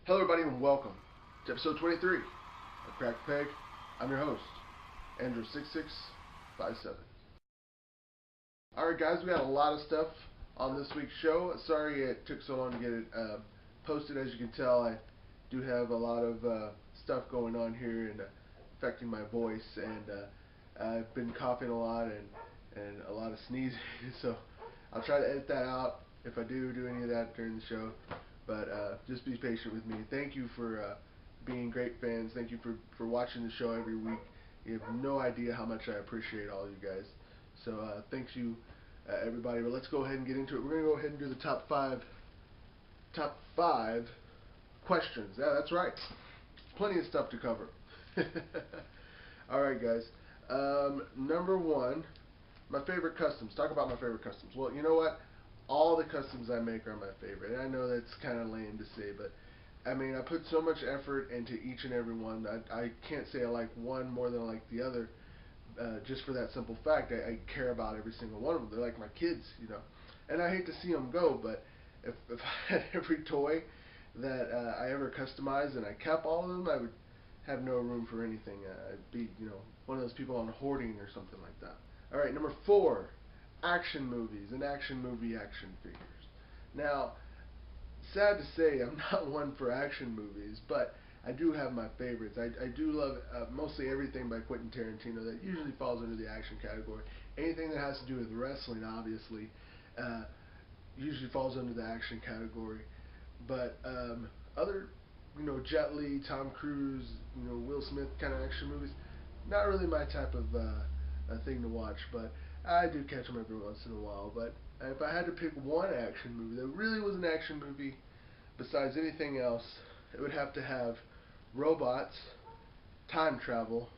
Hello everybody and welcome to episode 23 of Crack the Peg. I'm your host, Andrew6657. Alright guys, we got a lot of stuff on this week's show. Sorry it took so long to get it posted. As you can tell, I do have a lot of stuff going on here and affecting my voice, and I've been coughing a lot and a lot of sneezing, so I'll try to edit that out if I do any of that during the show. But just be patient with me. Thank you for being great fans. Thank you for watching the show every week. You have no idea how much I appreciate all you guys. So thanks you, everybody. But let's go ahead and get into it. We're going to go ahead and do the top five questions. Yeah, that's right. Plenty of stuff to cover. All right, guys. Number one, my favorite customs. Talk about my favorite customs. Well, you know what? All the customs I make are my favorite. And I know that's kind of lame to say, but I mean, I put so much effort into each and every one. I can't say I like one more than I like the other, just for that simple fact. I care about every single one of them. They're like my kids, you know. And I hate to see them go, but if I had every toy that I ever customized and I kept all of them, I would have no room for anything. I'd be, you know, one of those people on hoarding or something like that. All right, number 4. Action movies and action movie action figures. Now, sad to say, I'm not one for action movies, but I do have my favorites. I do love mostly everything by Quentin Tarantino that usually falls under the action category. Anything that has to do with wrestling, obviously, usually falls under the action category. But other, you know, Jet Li, Tom Cruise, you know, Will Smith kind of action movies, not really my type of thing to watch, but I do catch them every once in a while. But if I had to pick one action movie that really was an action movie besides anything else, it would have to have robots, time travel,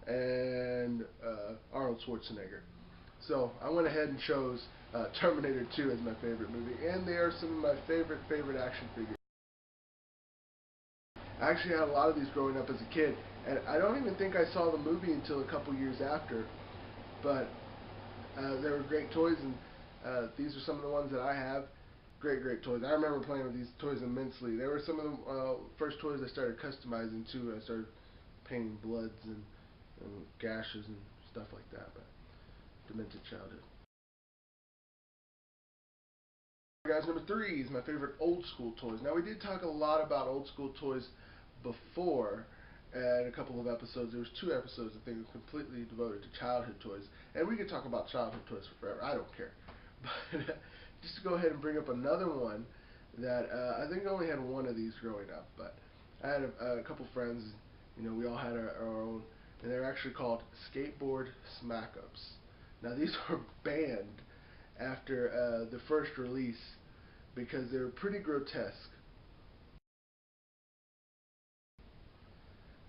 and Arnold Schwarzenegger. So I went ahead and chose Terminator 2 as my favorite movie, and they are some of my favorite action figures. I actually had a lot of these growing up as a kid, and I don't even think I saw the movie until a couple years after, but they were great toys, and these are some of the ones that I have. Great toys. I remember playing with these toys immensely. They were some of the first toys I started customizing too. I started painting bloods and gashes and stuff like that. But demented childhood. Guys, number 3 is my favorite old school toys. Now, we did talk a lot about old school toys before. And a couple of episodes, there was 2 episodes I think completely devoted to childhood toys, and we could talk about childhood toys for forever. I don't care, but just to go ahead and bring up another one that I think I only had one of these growing up, but I had a couple friends. You know, we all had our own, and they're actually called Skateboard Smack-Ups. Now, these were banned after the first release because they were pretty grotesque.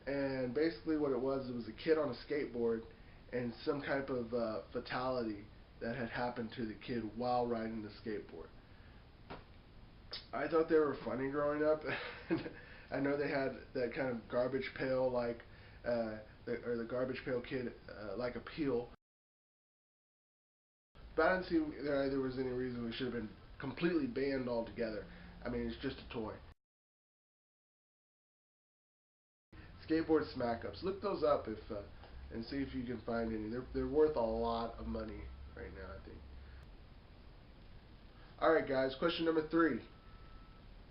And basically what it was a kid on a skateboard and some type of fatality that had happened to the kid while riding the skateboard. I thought they were funny growing up. I know they had that kind of garbage pail like, or the garbage pail kid like appeal. But I didn't see there was any reason we should have been completely banned altogether. I mean, it's just a toy. Skateboard smack-ups. Look those up if and see if you can find any. They're worth a lot of money right now, I think. All right, guys. Question number 3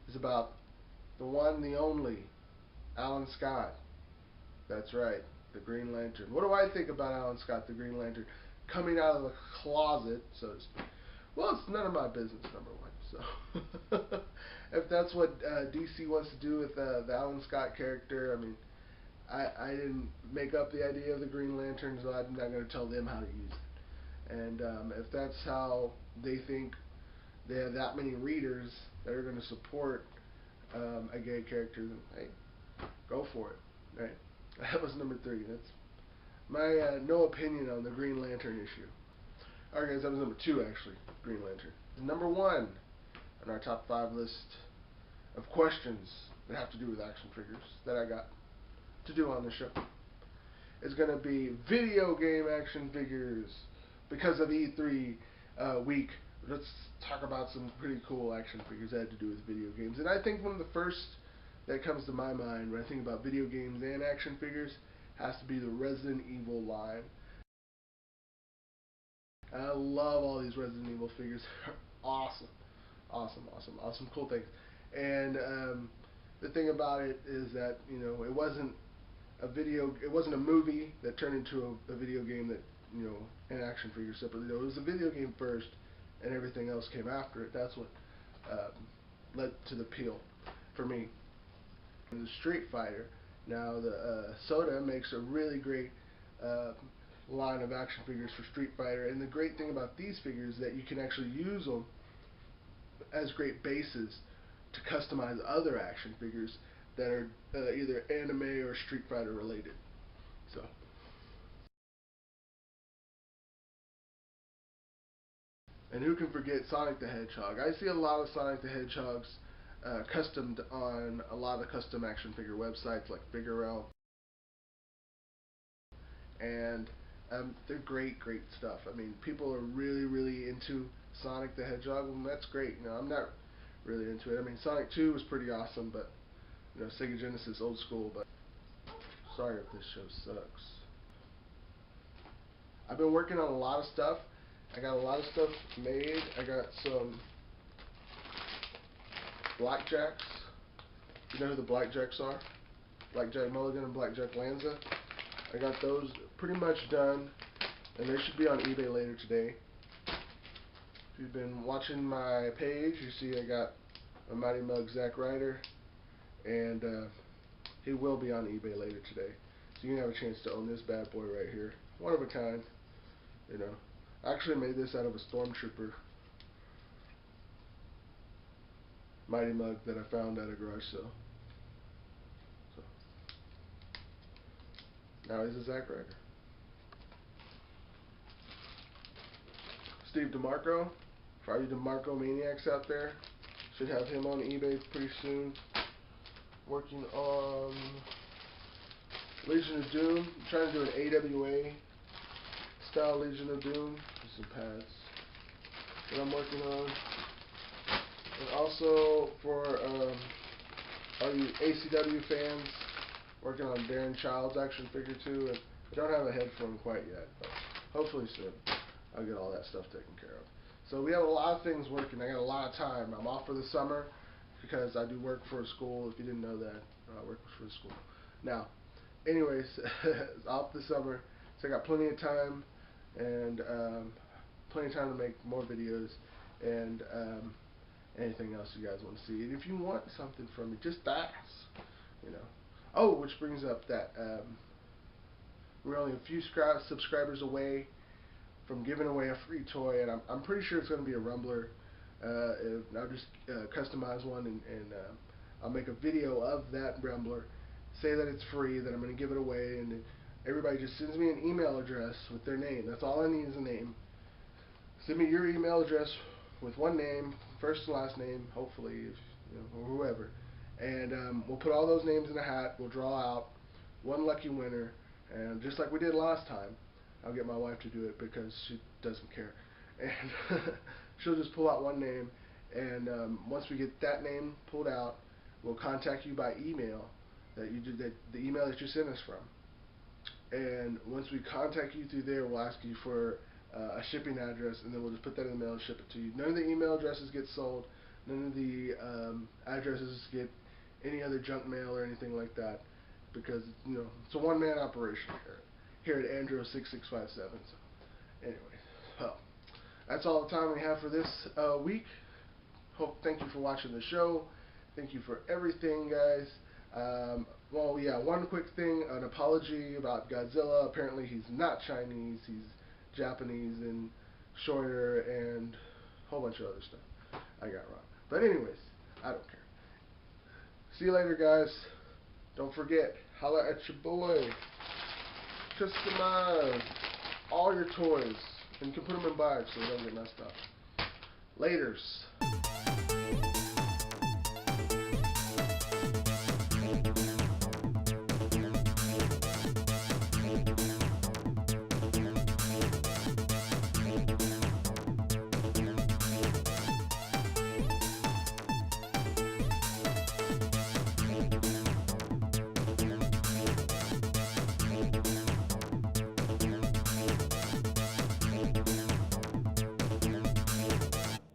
is about the one, the only, Alan Scott. That's right, the Green Lantern. What do I think about Alan Scott, the Green Lantern, coming out of the closet, so to speak? Well, it's none of my business, number 1. So, if that's what DC wants to do with the Alan Scott character, I mean, I didn't make up the idea of the Green Lantern, so I'm not going to tell them how to use it. And if that's how they think they have that many readers that are going to support a gay character, then hey, go for it. Right? That was number 3. That's my no opinion on the Green Lantern issue. Alright guys, that was number 2 actually, Green Lantern. Number 1 on our top 5 list of questions that have to do with action figures that I got to do on the show is going to be video game action figures. Because of E3 week, let's talk about some pretty cool action figures that had to do with video games. And I think one of the first that comes to my mind when I think about video games and action figures has to be the Resident Evil line. And I love all these Resident Evil figures. Awesome. Awesome, cool things. And the thing about it is that, you know, it wasn't a movie that turned into a video game that, you know, an action figure separately. It was a video game first, and everything else came after it. That's what led to the appeal for me. And the Street Fighter. Now, the Soda makes a really great line of action figures for Street Fighter, and the great thing about these figures is that you can actually use them as great bases to customize other action figures that are either anime or Street Fighter related. So, and who can forget Sonic the Hedgehog? I see a lot of Sonic the Hedgehogs customed on a lot of custom action figure websites like Figurel, and they're great stuff. I mean, people are really into Sonic the Hedgehog, and that's great. You know, I'm not really into it. I mean, Sonic 2 was pretty awesome, but, you know, Sega Genesis, old school. But sorry if this show sucks. I've been working on a lot of stuff. I got a lot of stuff made. I got some Blackjacks. You know who the Blackjacks are? Blackjack Mulligan and Blackjack Lanza. I got those pretty much done, and they should be on eBay later today. If you've been watching my page, you see I got a Mighty Mug Zack Ryder, and he will be on eBay later today. So you can have a chance to own this bad boy right here. One of a kind, you know. I actually made this out of a Stormtrooper Mighty Mug that I found at a garage sale. So, now he's a Zack Ryder. Steve DeMarco, for all you DeMarco maniacs out there, should have him on eBay pretty soon. Working on Legion of Doom. I'm trying to do an AWA style Legion of Doom. There's some pads that I'm working on. And also for all you ACW fans, working on Darren Child's action figure too. And I don't have a head for him quite yet, but hopefully soon I'll get all that stuff taken care of. So we have a lot of things working. I got a lot of time. I'm off for the summer because I do work for a school. If you didn't know that, I work for a school. Now, anyways, off the summer, so I got plenty of time, and plenty of time to make more videos and anything else you guys want to see. And if you want something from me, just ask, you know. Oh, which brings up that we're only a few subscribers away from giving away a free toy, and I'm pretty sure it's going to be a Rumbler. I'll just customize one, and I'll make a video of that Rumbler, say that it's free, that I'm going to give it away, and everybody just sends me an email address with their name. That's all I need is a name. Send me your email address with one name, first and last name, hopefully, if, you know, or whoever, and we'll put all those names in a hat. We'll draw out one lucky winner, and just like we did last time, I'll get my wife to do it because she doesn't care, and she'll just pull out one name, and once we get that name pulled out, we'll contact you by email, the email that you sent us from. And once we contact you through there, we'll ask you for a shipping address, and then we'll just put that in the mail and ship it to you. None of the email addresses get sold. None of the addresses get any other junk mail or anything like that, because, you know, it's a one-man operation here at Andro 6657. So, anyway, well, that's all the time we have for this week. Thank you for watching the show. Thank you for everything, guys. Well, yeah, one quick thing, an apology about Godzilla. Apparently he's not Chinese, he's Japanese and shorter and a whole bunch of other stuff I got wrong. But anyways, I don't care. See you later, guys. Don't forget, holla at your boy. Customize all your toys, and you can put them in bags so they don't get messed up. Laters.